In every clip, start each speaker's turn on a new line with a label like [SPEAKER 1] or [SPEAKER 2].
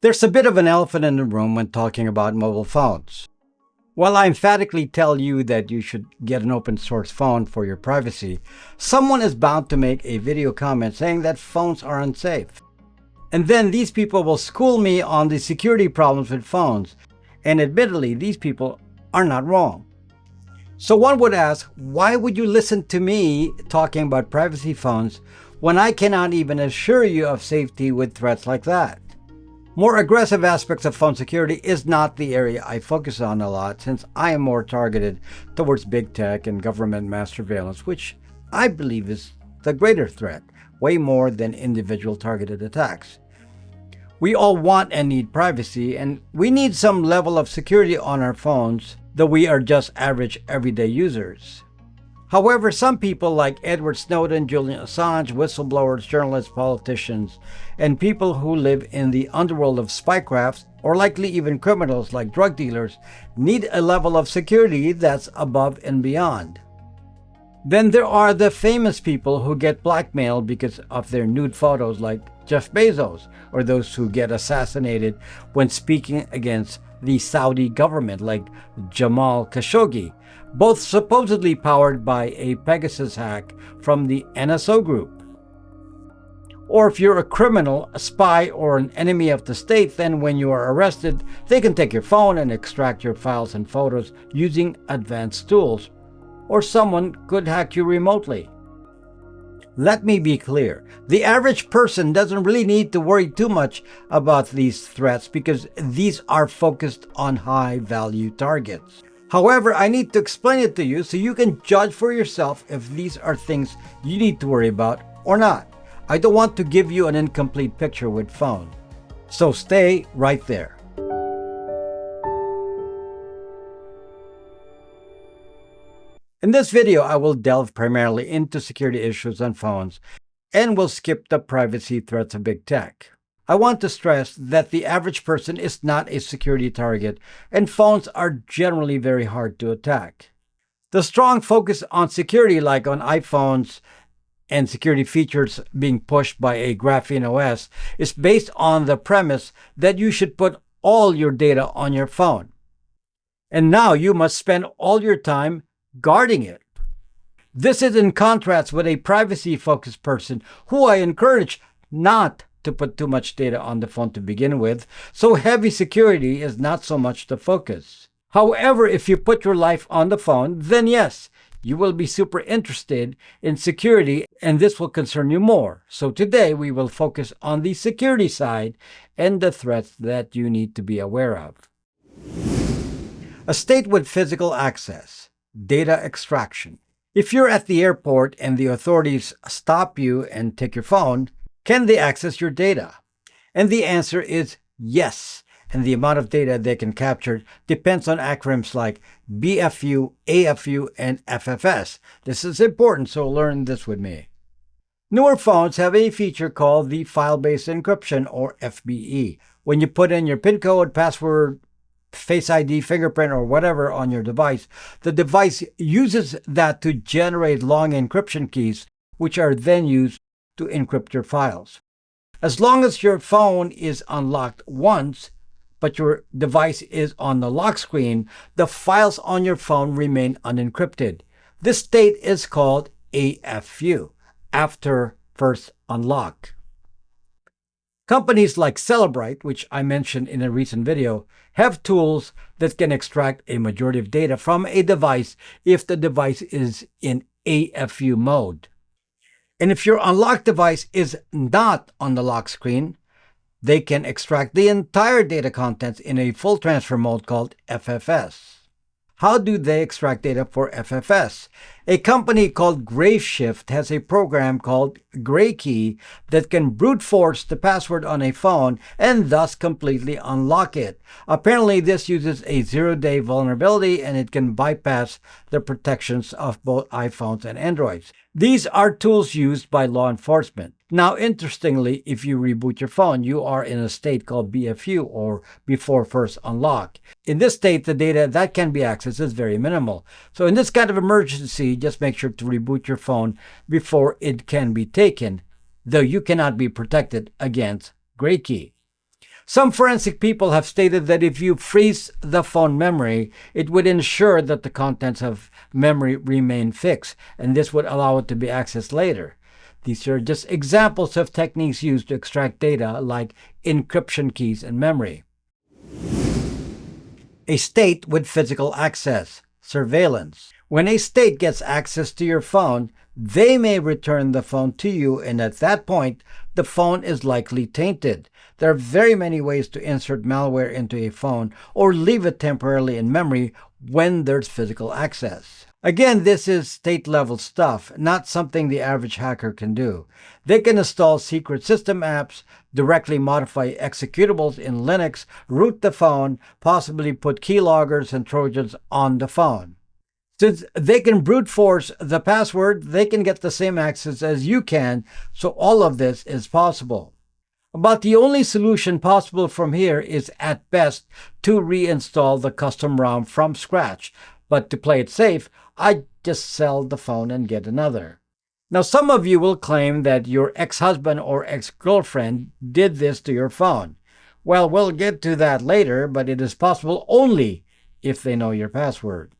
[SPEAKER 1] There's a bit of an elephant in the room when talking about mobile phones. While I emphatically tell you that you should get an open source phone for your privacy, someone is bound to make a video comment saying that phones are unsafe. And then these people will school me on the security problems with phones. And admittedly, these people are not wrong. So one would ask, why would you listen to me talking about privacy phones when I cannot even assure you of safety with threats like that? More aggressive aspects of phone security is not the area I focus on a lot, since I am more targeted towards big tech and government mass surveillance, which I believe is the greater threat, way more than individual targeted attacks. We all want and need privacy, and we need some level of security on our phones, though we are just average everyday users. However, some people like Edward Snowden, Julian Assange, whistleblowers, journalists, politicians, and people who live in the underworld of spycrafts, or likely even criminals like drug dealers, need a level of security that's above and beyond. Then there are the famous people who get blackmailed because of their nude photos like Jeff Bezos, or those who get assassinated when speaking against the Saudi government like Jamal Khashoggi, both supposedly powered by a Pegasus hack from the NSO group. Or if you're a criminal, a spy, or an enemy of the state, then when you are arrested, they can take your phone and extract your files and photos using advanced tools. Or someone could hack you remotely. Let me be clear, the average person doesn't really need to worry too much about these threats because these are focused on high-value targets. However, I need to explain it to you so you can judge for yourself if these are things you need to worry about or not. I don't want to give you an incomplete picture with phone. So stay right there. In this video, I will delve primarily into security issues on phones and will skip the privacy threats of big tech. I want to stress that the average person is not a security target, and phones are generally very hard to attack. The strong focus on security, like on iPhones and security features being pushed by a Graphene OS, is based on the premise that you should put all your data on your phone. And now you must spend all your time guarding it. This is in contrast with a privacy-focused person who I encourage not to put too much data on the phone to begin with, so heavy security is not so much the focus. However, if you put your life on the phone, then yes, you will be super interested in security and this will concern you more. So today we will focus on the security side and the threats that you need to be aware of. A state with physical access. Data extraction. If you're at the airport and the authorities stop you and take your phone, can they access your data? And the answer is yes. And the amount of data they can capture depends on acronyms like BFU, AFU, and FFS. This is important, so learn this with me. Newer phones have a feature called the file-based encryption, or FBE. When you put in your PIN code, password, Face ID, fingerprint, or whatever on your device, the device uses that to generate long encryption keys, which are then used to encrypt your files. As long as your phone is unlocked once, but your device is on the lock screen, the files on your phone remain unencrypted. This state is called AFU, after first unlock. Companies like Celebrite, which I mentioned in a recent video, have tools that can extract a majority of data from a device if the device is in AFU mode. And if your unlocked device is not on the lock screen, they can extract the entire data contents in a full transfer mode called FFS. How do they extract data for FFS? A company called Graveshift has a program called GrayKey that can brute force the password on a phone and thus completely unlock it. Apparently, this uses a zero-day vulnerability and it can bypass the protections of both iPhones and Androids. These are tools used by law enforcement. Now, interestingly, if you reboot your phone, you are in a state called BFU, or before first unlock. In this state, the data that can be accessed is very minimal. So in this kind of emergency, just make sure to reboot your phone before it can be taken, though you cannot be protected against GrayKey. Some forensic people have stated that if you freeze the phone memory, it would ensure that the contents of memory remain fixed, and this would allow it to be accessed later. These are just examples of techniques used to extract data like encryption keys in memory. A state with physical access, surveillance. When a state gets access to your phone, they may return the phone to you, and at that point, the phone is likely tainted. There are very many ways to insert malware into a phone or leave it temporarily in memory when there's physical access. Again, this is state-level stuff, not something the average hacker can do. They can install secret system apps, directly modify executables in Linux, root the phone, possibly put keyloggers and Trojans on the phone. Since they can brute force the password, they can get the same access as you can, so all of this is possible. But the only solution possible from here is, at best, to reinstall the custom ROM from scratch. But to play it safe, I just sell the phone and get another. Now, some of you will claim that your ex-husband or ex-girlfriend did this to your phone. Well, we'll get to that later, but it is possible only if they know your password.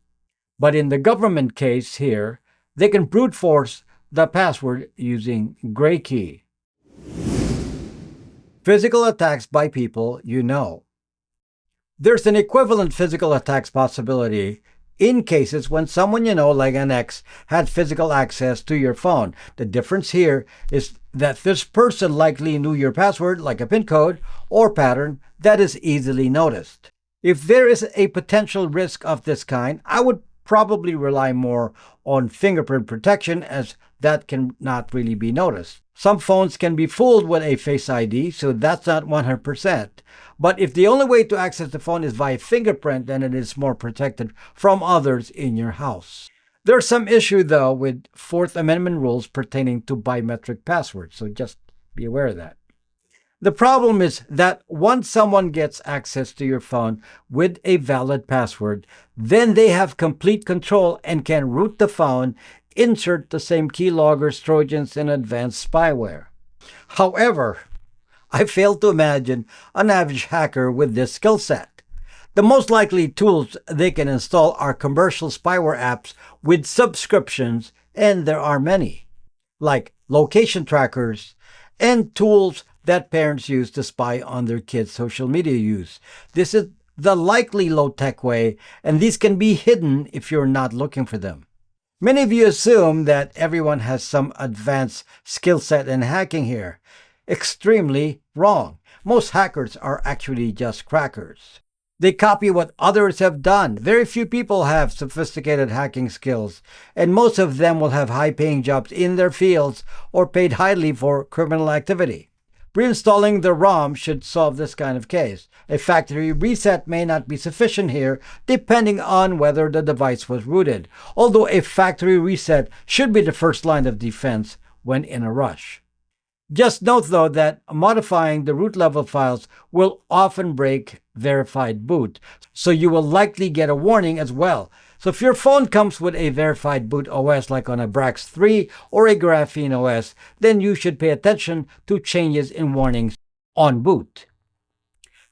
[SPEAKER 1] But in the government case here, they can brute force the password using Gray Key. Physical attacks by people you know. There's an equivalent physical attacks possibility in cases when someone you know, like an ex, had physical access to your phone. The difference here is that this person likely knew your password, like a PIN code or pattern, that is easily noticed. If there is a potential risk of this kind, I would probably rely more on fingerprint protection, as that can not really be noticed. Some phones can be fooled with a Face ID, so that's not 100%. But if the only way to access the phone is via fingerprint, then it is more protected from others in your house. There's some issue, though, with Fourth Amendment rules pertaining to biometric passwords, so just be aware of that. The problem is that once someone gets access to your phone with a valid password, then they have complete control and can root the phone, insert the same keyloggers, Trojans, and advanced spyware. However, I fail to imagine an average hacker with this skill set. The most likely tools they can install are commercial spyware apps with subscriptions, and there are many, like location trackers and tools that parents use to spy on their kids' social media use. This is the likely low-tech way, and these can be hidden if you're not looking for them. Many of you assume that everyone has some advanced skill set in hacking here. Extremely wrong. Most hackers are actually just crackers. They copy what others have done. Very few people have sophisticated hacking skills, and most of them will have high-paying jobs in their fields or paid highly for criminal activity. Reinstalling the ROM should solve this kind of case. A factory reset may not be sufficient here, depending on whether the device was rooted, although a factory reset should be the first line of defense when in a rush. Just note, though, that modifying the root level files will often break verified boot, so you will likely get a warning as well. So if your phone comes with a verified boot OS like on a Brax 3 or a Graphene OS, then you should pay attention to changes in warnings on boot.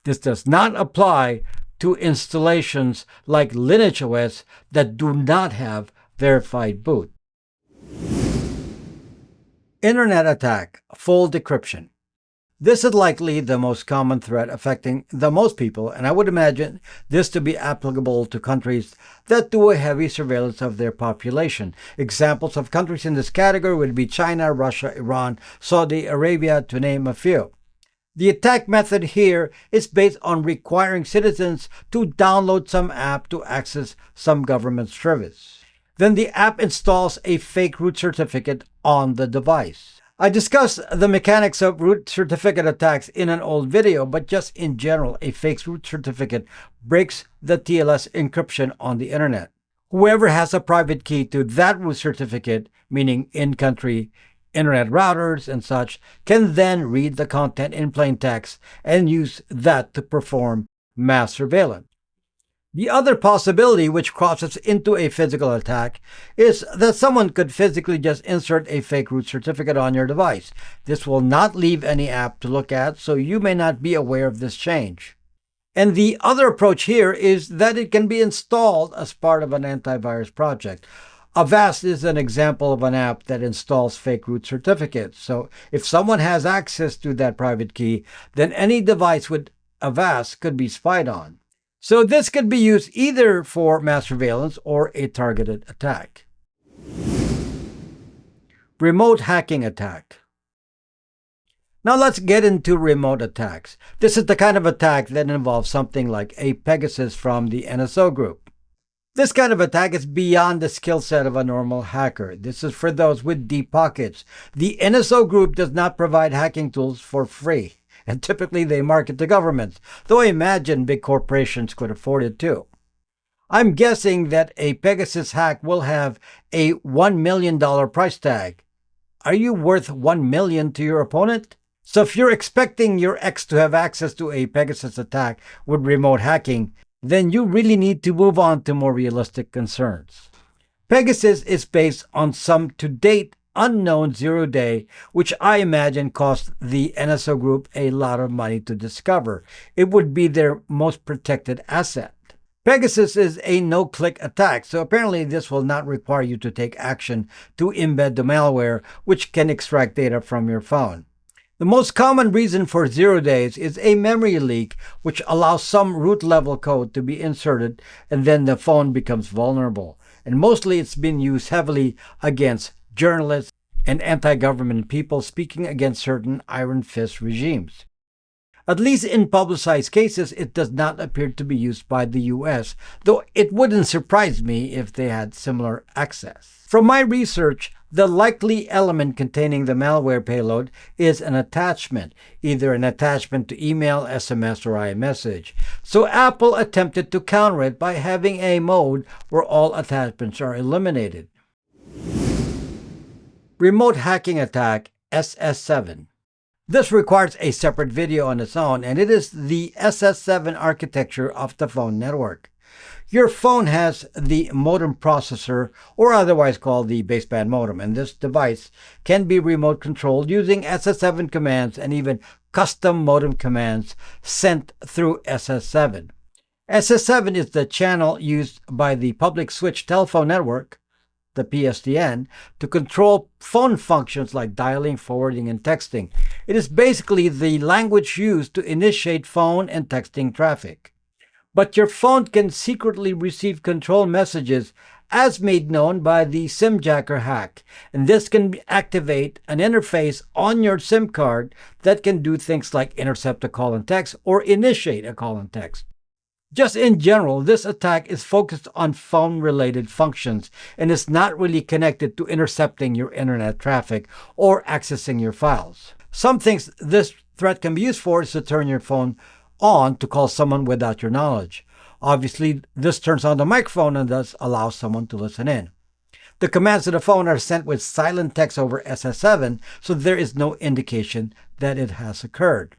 [SPEAKER 1] This does not apply to installations like Lineage OS that do not have verified boot. Internet attack, full decryption. This is likely the most common threat affecting the most people, and I would imagine this to be applicable to countries that do a heavy surveillance of their population. Examples of countries in this category would be China, Russia, Iran, Saudi Arabia, to name a few. The attack method here is based on requiring citizens to download some app to access some government service. Then the app installs a fake root certificate on the device. I discussed the mechanics of root certificate attacks in an old video, but just in general, a fake root certificate breaks the TLS encryption on the internet. Whoever has a private key to that root certificate, meaning in-country internet routers and such, can then read the content in plain text and use that to perform mass surveillance. The other possibility, which crosses into a physical attack, is that someone could physically just insert a fake root certificate on your device. This will not leave any app to look at, so you may not be aware of this change. And the other approach here is that it can be installed as part of an antivirus project. Avast is an example of an app that installs fake root certificates. So if someone has access to that private key, then any device with Avast could be spied on. So this could be used either for mass surveillance or a targeted attack. Remote hacking attack. Now let's get into remote attacks. This is the kind of attack that involves something like a Pegasus from the NSO group. This kind of attack is beyond the skill set of a normal hacker. This is for those with deep pockets. The NSO group does not provide hacking tools for free, and typically they market to governments, though I imagine big corporations could afford it too. I'm guessing that a Pegasus hack will have a $1 million price tag. Are you worth $1 million to your opponent? So if you're expecting your ex to have access to a Pegasus attack with remote hacking, then you really need to move on to more realistic concerns. Pegasus is based on some to-date unknown zero-day, which I imagine cost the NSO group a lot of money to discover. It would be their most protected asset. Pegasus is a no-click attack, so apparently this will not require you to take action to embed the malware, which can extract data from your phone. The most common reason for 0 days is a memory leak, which allows some root-level code to be inserted, and then the phone becomes vulnerable. And mostly it's been used heavily against journalists and anti-government people speaking against certain iron fist regimes. At least in publicized cases, it does not appear to be used by the US, though it wouldn't surprise me if they had similar access. From my research, the likely element containing the malware payload is an attachment, either an attachment to email, SMS, or iMessage. So Apple attempted to counter it by having a mode where all attachments are eliminated. Remote hacking attack, SS7. This requires a separate video on its own, and it is the SS7 architecture of the phone network. Your phone has the modem processor, or otherwise called the baseband modem, and this device can be remote controlled using SS7 commands and even custom modem commands sent through SS7. SS7 is the channel used by the public switch telephone network, the PSTN, to control phone functions like dialing, forwarding, and texting. It is basically the language used to initiate phone and texting traffic. But your phone can secretly receive control messages as made known by the SIM jacker hack, and this can activate an interface on your SIM card that can do things like intercept a call and text or initiate a call and text. Just in general, this attack is focused on phone-related functions and is not really connected to intercepting your internet traffic or accessing your files. Some things this threat can be used for is to turn your phone on to call someone without your knowledge. Obviously, this turns on the microphone and thus allows someone to listen in. The commands to the phone are sent with silent text over SS7, so there is no indication that it has occurred.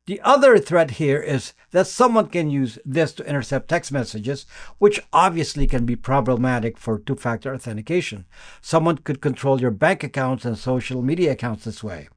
[SPEAKER 1] The other threat here is that someone can use this to intercept text messages, which obviously can be problematic for two-factor authentication. Someone could control your bank accounts and social media accounts this way.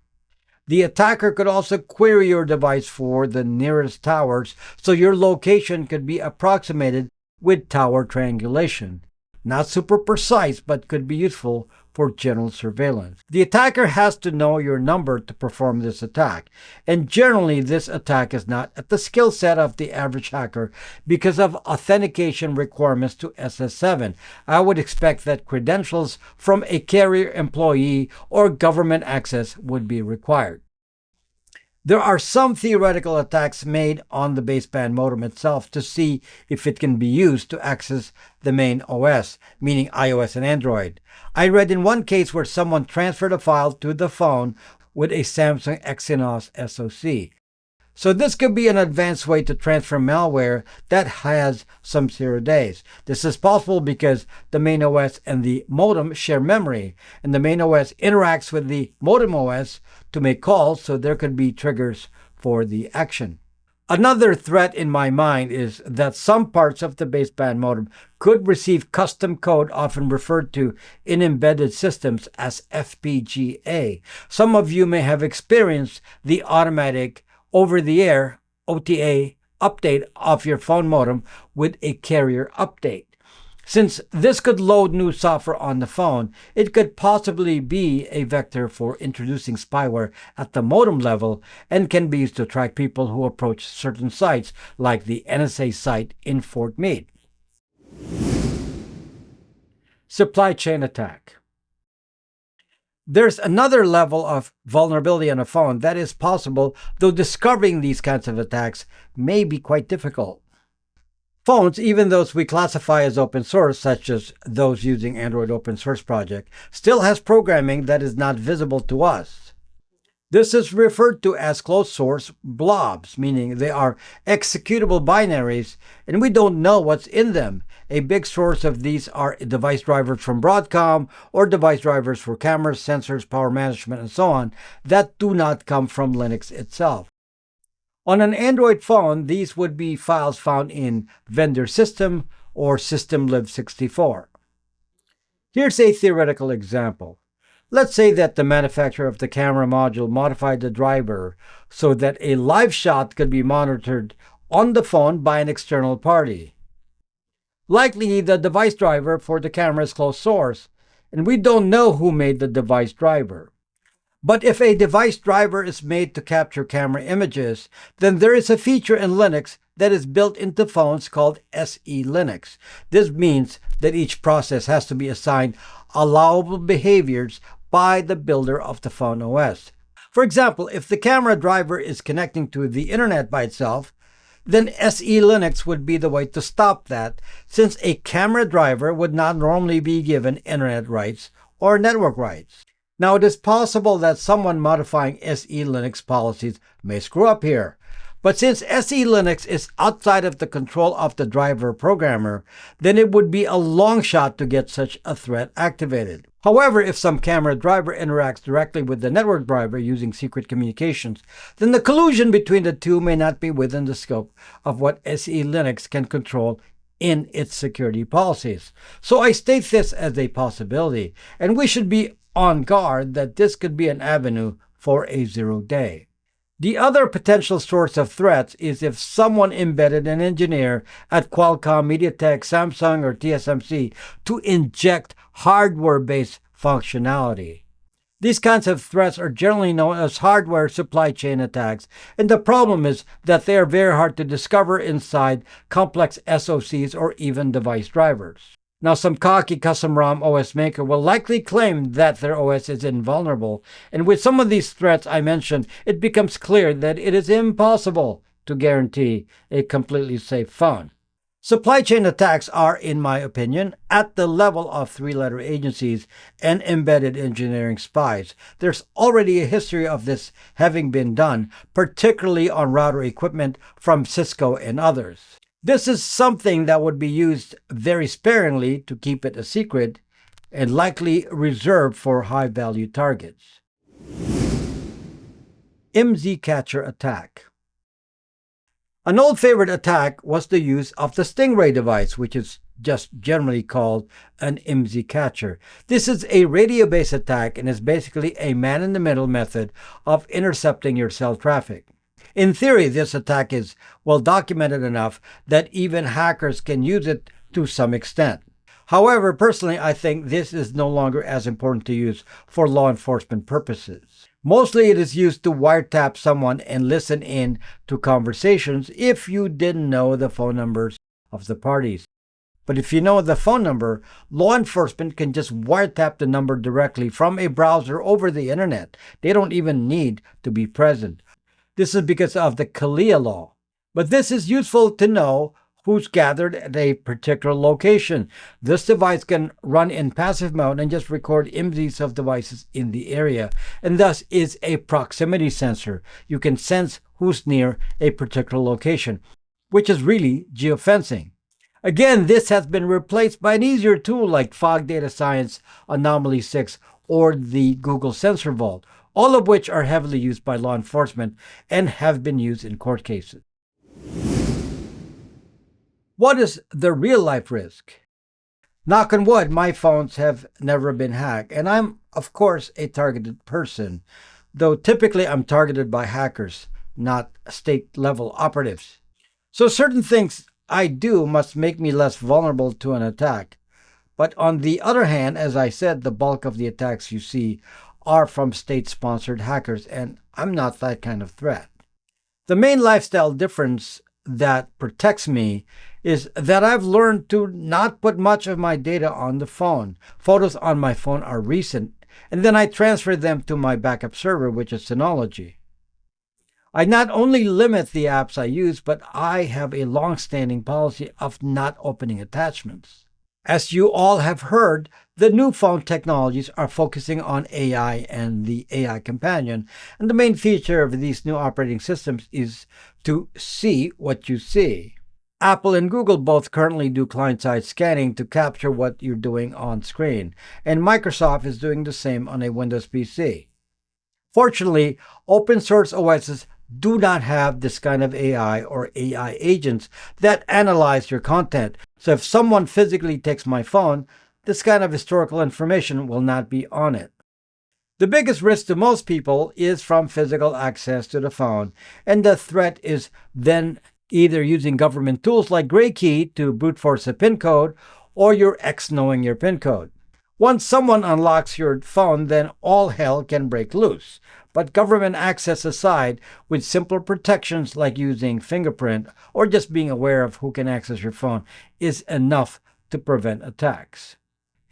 [SPEAKER 1] The attacker could also query your device for the nearest towers, so your location could be approximated with tower triangulation. Not super precise, but could be useful for general surveillance. The attacker has to know your number to perform this attack, and generally this attack is not at the skill set of the average hacker because of authentication requirements to SS7. I would expect that credentials from a carrier employee or government access would be required. There are some theoretical attacks made on the baseband modem itself to see if it can be used to access the main OS, meaning iOS and Android. I read in one case where someone transferred a file to the phone with a Samsung Exynos SoC. So this could be an advanced way to transfer malware that has some 0 days. This is possible because the main OS and the modem share memory, and the main OS interacts with the modem OS to make calls, so there could be triggers for the action. Another threat in my mind is that some parts of the baseband modem could receive custom code, often referred to in embedded systems as FPGA. Some of you may have experienced the automatic over-the-air OTA update of your phone modem with a carrier update. Since this could load new software on the phone, it could possibly be a vector for introducing spyware at the modem level and can be used to track people who approach certain sites, like the NSA site in Fort Meade. Supply chain attack. There's another level of vulnerability on a phone that is possible, though discovering these kinds of attacks may be quite difficult. Phones, even those we classify as open source, such as those using Android Open Source Project, still has programming that is not visible to us. This is referred to as closed source blobs, meaning they are executable binaries and we don't know what's in them. A big source of these are device drivers from Broadcom or device drivers for cameras, sensors, power management, and so on that do not come from Linux itself. On an Android phone, these would be files found in vendor system or systemlib64. Here's a theoretical example. Let's say that the manufacturer of the camera module modified the driver so that a live shot could be monitored on the phone by an external party. Likely, the device driver for the camera is closed source, and we don't know who made the device driver. But if a device driver is made to capture camera images, then there is a feature in Linux that is built into phones called SE Linux. This means that each process has to be assigned allowable behaviors by the builder of the phone OS. For example, if the camera driver is connecting to the internet by itself, then SE Linux would be the way to stop that, since a camera driver would not normally be given internet rights or network rights. Now, it is possible that someone modifying SE Linux policies may screw up here, but since SE Linux is outside of the control of the driver programmer, then it would be a long shot to get such a threat activated. However, if some camera driver interacts directly with the network driver using secret communications, then the collusion between the two may not be within the scope of what SE Linux can control in its security policies. So I state this as a possibility, and we should be on guard that this could be an avenue for a zero-day. The other potential source of threats is if someone embedded an engineer at Qualcomm, MediaTek, Samsung, or TSMC to inject hardware-based functionality. These kinds of threats are generally known as hardware supply chain attacks, and the problem is that they are very hard to discover inside complex SoCs or even device drivers. Now, some cocky custom ROM OS maker will likely claim that their OS is invulnerable, and with some of these threats I mentioned, it becomes clear that it is impossible to guarantee a completely safe phone. Supply chain attacks are, in my opinion, at the level of three-letter agencies and embedded engineering spies. There's already a history of this having been done, particularly on router equipment from Cisco and others. This is something that would be used very sparingly to keep it a secret and likely reserved for high-value targets. IMSI Catcher Attack. An old favorite attack was the use of the Stingray device, which is just generally called an IMSI catcher. This is a radio-based attack and is basically a man-in-the-middle method of intercepting your cell traffic. In theory, this attack is well documented enough that even hackers can use it to some extent. However, personally, I think this is no longer as important to use for law enforcement purposes. Mostly it is used to wiretap someone and listen in to conversations if you didn't know the phone numbers of the parties. But if you know the phone number, law enforcement can just wiretap the number directly from a browser over the internet. They don't even need to be present. This is because of the CALEA law. But this is useful to know who's gathered at a particular location. This device can run in passive mode and just record IMSIs of devices in the area, and thus is a proximity sensor. You can sense who's near a particular location, which is really geofencing. Again, this has been replaced by an easier tool like Fog Data Science, Anomaly 6, or the Google Sensor Vault, all of which are heavily used by law enforcement and have been used in court cases. What is the real life risk? Knock on wood, my phones have never been hacked, and I'm, of course, a targeted person, though typically I'm targeted by hackers, not state-level operatives. So certain things I do must make me less vulnerable to an attack. But on the other hand, as I said, the bulk of the attacks you see are from state-sponsored hackers, and I'm not that kind of threat. The main lifestyle difference that protects me is that I've learned to not put much of my data on the phone. Photos on my phone are recent, and then I transfer them to my backup server, which is Synology. I not only limit the apps I use, but I have a long-standing policy of not opening attachments. As you all have heard, the new phone technologies are focusing on AI and the AI companion, and the main feature of these new operating systems is to see what you see. Apple and Google both currently do client-side scanning to capture what you're doing on screen, and Microsoft is doing the same on a Windows PC. Fortunately, open source OSs do not have this kind of AI or AI agents that analyze your content. So if someone physically takes my phone, this kind of historical information will not be on it. The biggest risk to most people is from physical access to the phone, and the threat is then either using government tools like GrayKey to brute force a PIN code, or your ex knowing your PIN code. Once someone unlocks your phone, then all hell can break loose. But government access aside, with simpler protections like using fingerprint or just being aware of who can access your phone is enough to prevent attacks.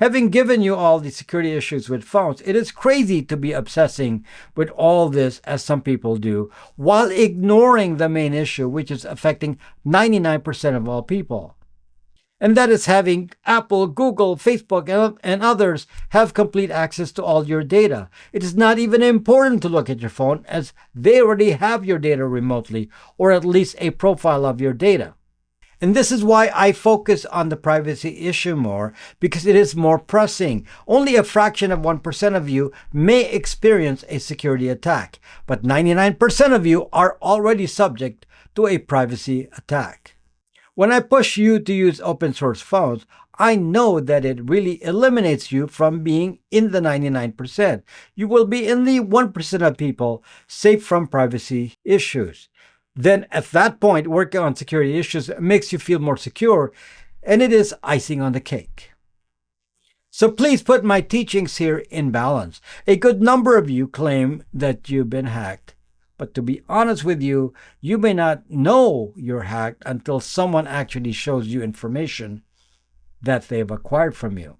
[SPEAKER 1] Having given you all the security issues with phones, it is crazy to be obsessing with all this as some people do, while ignoring the main issue, which is affecting 99% of all people. And that is having Apple, Google, Facebook, and others have complete access to all your data. It is not even important to look at your phone, as they already have your data remotely, or at least a profile of your data. And this is why I focus on the privacy issue more, because it is more pressing. Only a fraction of 1% of you may experience a security attack, but 99% of you are already subject to a privacy attack. When I push you to use open source phones, I know that it really eliminates you from being in the 99%. You will be in the 1% of people safe from privacy issues. Then at that point, working on security issues makes you feel more secure, and it is icing on the cake. So please put my teachings here in balance. A good number of you claim that you've been hacked. But to be honest with you, you may not know you're hacked until someone actually shows you information that they've acquired from you.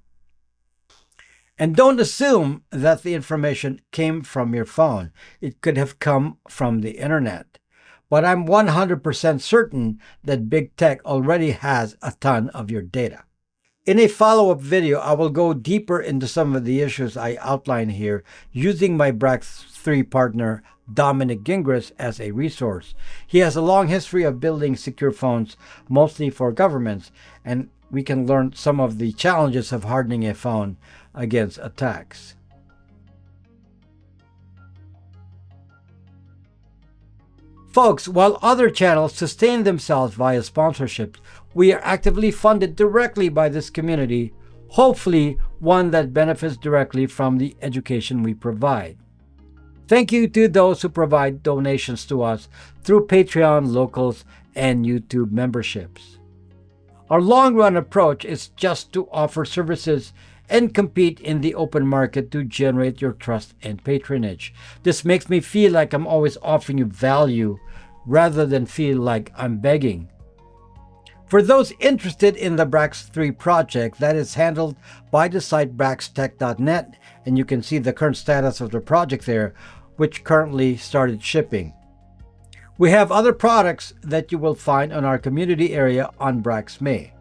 [SPEAKER 1] And don't assume that the information came from your phone. It could have come from the internet. But I'm 100% certain that big tech already has a ton of your data. In a follow-up video, I will go deeper into some of the issues I outline here using my BRAX 3 partner, Dominic Gingras, as a resource. He has a long history of building secure phones, mostly for governments, and we can learn some of the challenges of hardening a phone against attacks. Folks, while other channels sustain themselves via sponsorships, we are actively funded directly by this community, hopefully one that benefits directly from the education we provide. Thank you to those who provide donations to us through Patreon, Locals, and YouTube memberships. Our long-run approach is just to offer services and compete in the open market to generate your trust and patronage. This makes me feel like I'm always offering you value rather than feel like I'm begging. For those interested in the BRAX 3 project, that is handled by the site braxtech.net, and you can see the current status of the project there, which currently started shipping. We have other products that you will find on our community area on BraxMe.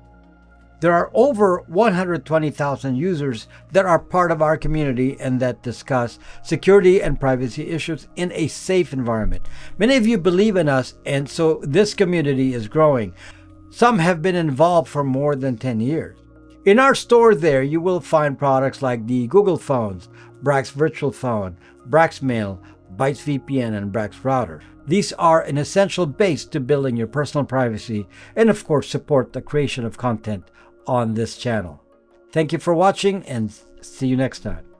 [SPEAKER 1] There are over 120,000 users that are part of our community and that discuss security and privacy issues in a safe environment. Many of you believe in us, and so this community is growing. Some have been involved for more than 10 years. In our store there, you will find products like the Google phones, Brax Virtual Phone, Brax Mail, Bytes VPN, and Brax router. These are an essential base to building your personal privacy and of course support the creation of content on this channel. Thank you for watching and see you next time.